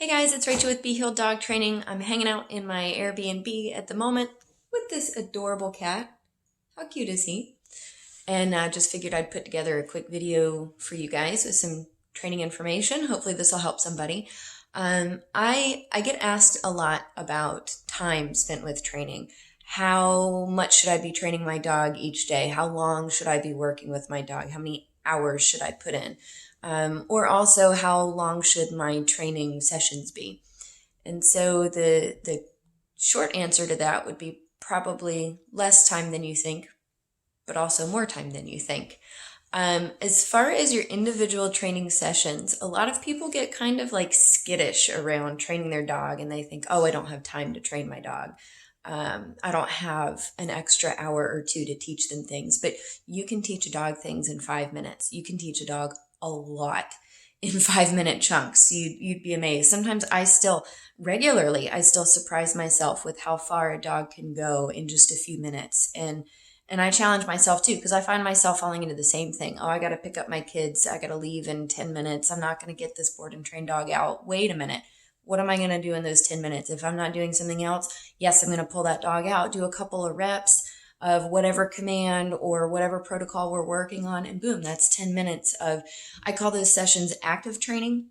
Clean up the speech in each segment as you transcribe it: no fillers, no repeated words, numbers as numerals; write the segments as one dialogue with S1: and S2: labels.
S1: Hey guys, it's Rachel with Be Healed Dog Training. I'm hanging out in my Airbnb at the moment with this adorable cat. How cute is he? And I just figured I'd put together a quick video for you guys with some training information. Hopefully this will help somebody. I get asked a lot about time spent with training. How much should I be training my dog each day? How long should I be working with my dog? How many hours should I put in? Or also, how long should my training sessions be? And so the short answer to that would be probably less time than you think, but also more time than you think. As far as your individual training sessions, a lot of people get kind of like skittish around training their dog, and they think, oh, I don't have time to train my dog. I don't have an extra hour or two to teach them things, but you can teach a dog things in 5 minutes. You can teach a dog a lot in 5-minute chunks. You'd be amazed. Sometimes I still surprise myself with how far a dog can go in just a few minutes. And I challenge myself too, because I find myself falling into the same thing. Oh, I got to pick up my kids. I got to leave in 10 minutes. I'm not going to get this board and trained dog out. Wait a minute. What am I going to do in those 10 minutes? If I'm not doing something else, yes, I'm going to pull that dog out, do a couple of reps of whatever command or whatever protocol we're working on, and boom, that's 10 minutes of, I call those sessions active training.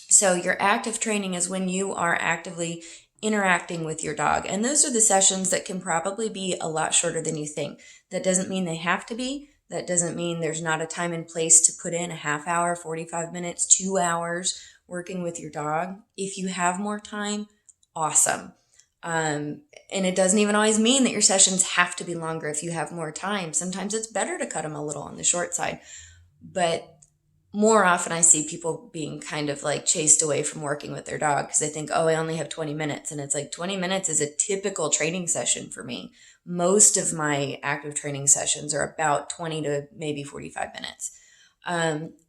S1: So your active training is when you are actively interacting with your dog. And those are the sessions that can probably be a lot shorter than you think. That doesn't mean they have to be. That doesn't mean there's not a time and place to put in a half hour, 45 minutes, 2 hours working with your dog. If you have more time, awesome. And it doesn't even always mean that your sessions have to be longer if you have more time. Sometimes it's better to cut them a little on the short side. But more often I see people being kind of like chased away from working with their dog because they think, oh, I only have 20 minutes. And it's like 20 minutes is a typical training session for me. Most of my active training sessions are about 20 to maybe 45 minutes.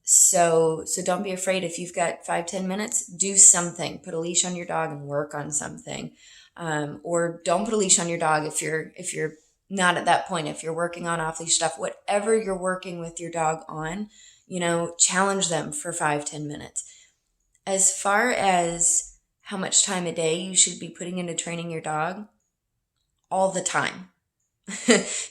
S1: So don't be afraid. If you've got 5-10 minutes, do something. Put a leash on your dog and work on something. Or don't put a leash on your dog if you're not at that point. If you're working on off-leash stuff, whatever you're working with your dog on, challenge them for 5-10 minutes. As far as how much time a day you should be putting into training your dog, all the time.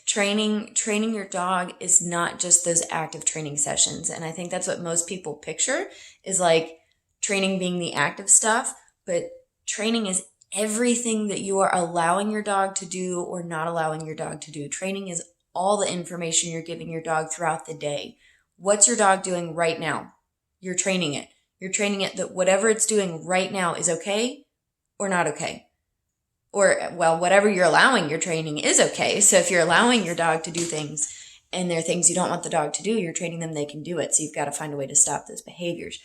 S1: Training your dog is not just those active training sessions. And I think that's what most people picture is like training being the active stuff, but training is everything that you are allowing your dog to do or not allowing your dog to do. Training is all the information you're giving your dog throughout the day. What's your dog doing right now? You're training it. You're training it that whatever it's doing right now is okay or not okay. Or, well, whatever you're allowing your training is okay. So if you're allowing your dog to do things and there are things you don't want the dog to do, you're training them they can do it. So you've got to find a way to stop those behaviors.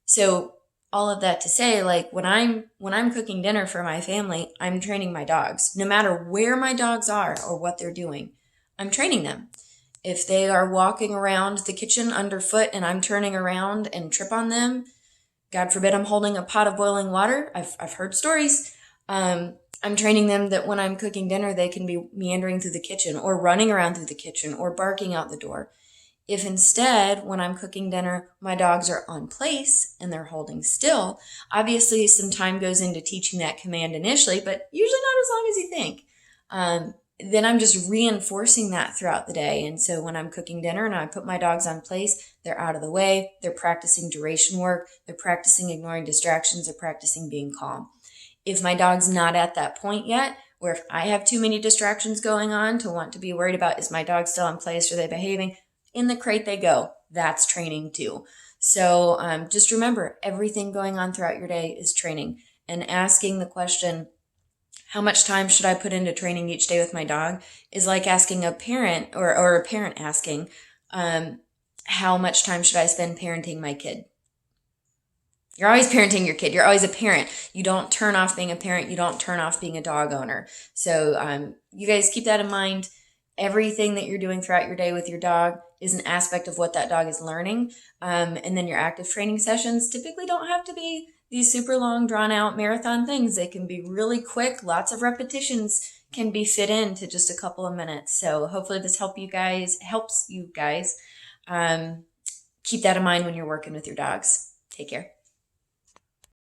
S1: So all of that to say, like when I'm cooking dinner for my family, I'm training my dogs. No matter where my dogs are or what they're doing, I'm training them. If they are walking around the kitchen underfoot and I'm turning around and trip on them, God forbid I'm holding a pot of boiling water. I've heard stories. I'm training them that when I'm cooking dinner, they can be meandering through the kitchen or running around through the kitchen or barking out the door. If instead, when I'm cooking dinner, my dogs are on place and they're holding still, obviously some time goes into teaching that command initially, but usually not as long as you think. Then I'm just reinforcing that throughout the day. And so when I'm cooking dinner and I put my dogs on place, they're out of the way. They're practicing duration work. They're practicing ignoring distractions. They're practicing being calm. If my dog's not at that point yet, or if I have too many distractions going on to want to be worried about, is my dog still in place? Are they behaving? In the crate they go. That's training too. So just remember, everything going on throughout your day is training. And asking the question, how much time should I put into training each day with my dog, is like asking a parent or a parent asking, how much time should I spend parenting my kid? You're always parenting your kid. You're always a parent. You don't turn off being a parent. You don't turn off being a dog owner. So you guys keep that in mind. Everything that you're doing throughout your day with your dog is an aspect of what that dog is learning. And then your active training sessions typically don't have to be these super long, drawn out marathon things. They can be really quick. Lots of repetitions can be fit into just a couple of minutes. So hopefully this helps you guys. Keep that in mind when you're working with your dogs. Take care.